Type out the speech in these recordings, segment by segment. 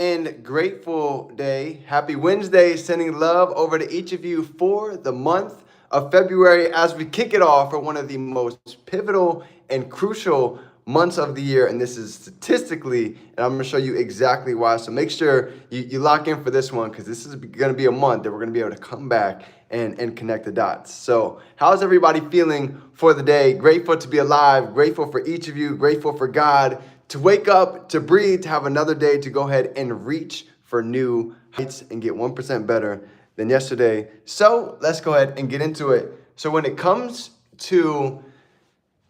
and grateful day. Happy Wednesday. Sending love over to each of you for the month of February as we kick it off for one of the most pivotal and crucial months of the year. And this is statistically, and I'm going to show you exactly why. So make sure you lock in for this one because this is going to be a month that we're going to be able to come back and connect the dots. So how's everybody feeling for the day? Grateful to be alive. Grateful for each of you. Grateful for God to wake up, to breathe, to have another day to go ahead and reach for new heights and get 1% better than yesterday. So let's go ahead and get into it. So when it comes to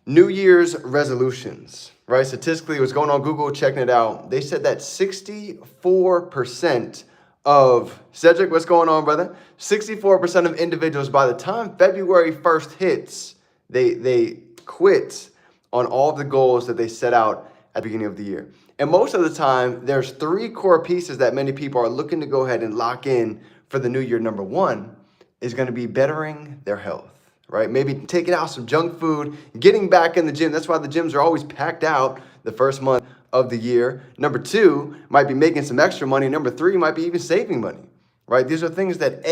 New Year's resolutions, right? Statistically, I was going on Google, checking it out. They said that 64% of, Cedric, what's going on, brother? 64% of individuals, by the time February 1st hits, they quit on all of the goals that they set out at the beginning of the year. And most of the time, there's three core pieces that many people are looking to go ahead and lock in for the new year. Number one is going to be bettering their health, right? Maybe taking out some junk food, getting back in the gym. That's why the gyms are always packed out the first month of the year. Number two might be making some extra money. Number three might be even saving money, right? These are things that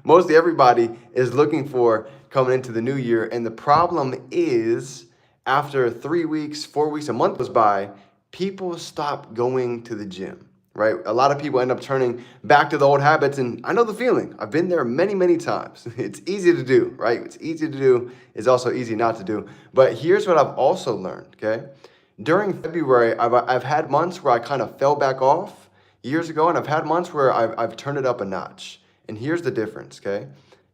mostly everybody is looking for coming into the new year. And the problem is, after 3 weeks, 4 weeks, a month goes by, people stop going to the gym, right? A lot of people end up turning back to the old habits, and I know the feeling. I've been there many, many times. It's easy to do, right? It's easy to do. It's also easy not to do. But here's what I've also learned, okay? During February, I've had months where I kind of fell back off years ago, and I've had months where I've turned it up a notch. And here's the difference, okay?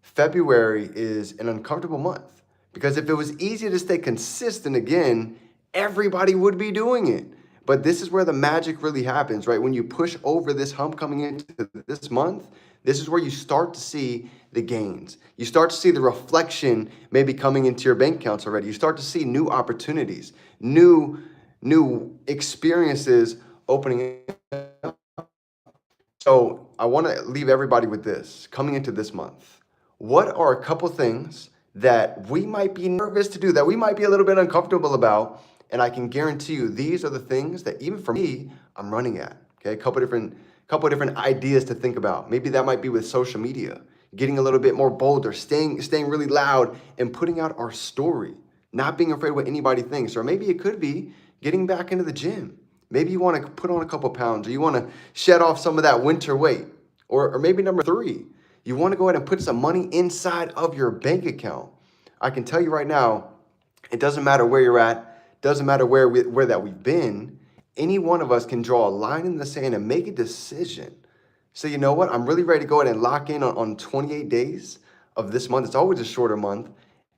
February is an uncomfortable month. Because if it was easy to stay consistent again, everybody would be doing it. But this is where the magic really happens, right? When you push over this hump coming into this month, this is where you start to see the gains. You start to see the reflection maybe coming into your bank accounts already. You start to see new opportunities, new experiences opening up. So I want to leave everybody with this coming into this month. What are a couple things that we might be nervous to do, that we might be a little bit uncomfortable about? And I can guarantee you, these are the things that even for me, I'm running at. Okay, a couple different ideas to think about. Maybe that might be with social media, getting a little bit more bolder, staying really loud, and putting out our story, not being afraid of what anybody thinks. Or maybe it could be getting back into the gym. Maybe you want to put on a couple pounds, or you want to shed off some of that winter weight. Or maybe number three, you want to go ahead and put some money inside of your bank account. I can tell you right now, it doesn't matter where you're at, doesn't matter where that we've been. Any one of us can draw a line in the sand and make a decision. So you know what? I'm really ready to go ahead and lock in on 28 days of this month. It's always a shorter month.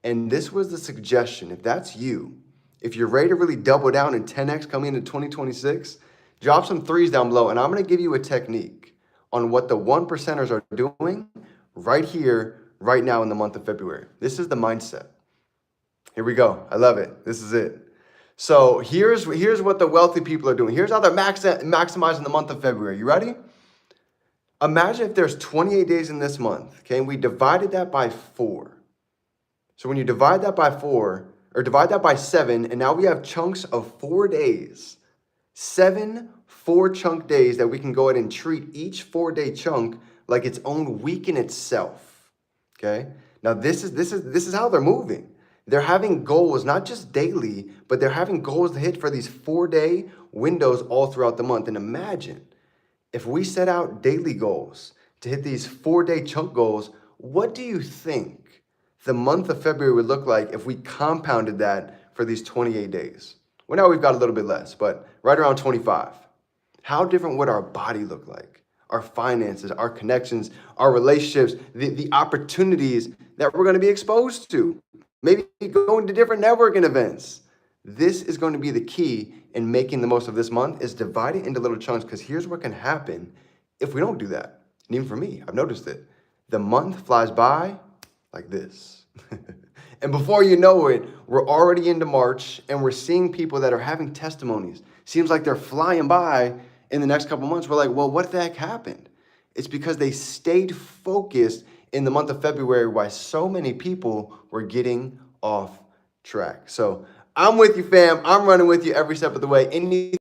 And this was the suggestion. If that's you, if you're ready to really double down and 10x coming into 2026, drop some threes down below. And I'm going to give you a technique on what the 1%ers are doing right here, right now in the month of February. This is the mindset. Here we go. I love it. This is it. So here's what the wealthy people are doing. Here's how they're maximizing the month of February. You ready? Imagine if there's 28 days in this month, okay, and we divided that by 4. So when you divide that by 4, or divide that by 7, and now we have chunks of 4 days, 7 4-chunk days that we can go ahead and treat each 4-day chunk like its own week in itself. Okay? Now this is how they're moving. They're having goals, not just daily, but they're having goals to hit for these 4-day windows all throughout the month. And imagine if we set out daily goals to hit these 4-day chunk goals, what do you think the month of February would look like if we compounded that for these 28 days? Well, now we've got a little bit less, but right around 25. How different would our body look like? Our finances, our connections, our relationships, the opportunities that we're going to be exposed to. Maybe going to different networking events. This is going to be the key in making the most of this month, is divide it into little chunks, because here's what can happen if we don't do that. And even for me, I've noticed it. The month flies by like this. And before you know it, we're already into March, and we're seeing people that are having testimonies. Seems like they're flying by in the next couple months. We're like, well, what the heck happened? It's because they stayed focused in the month of February, why so many people were getting off track. So I'm with you, fam. I'm running with you every step of the way. Anything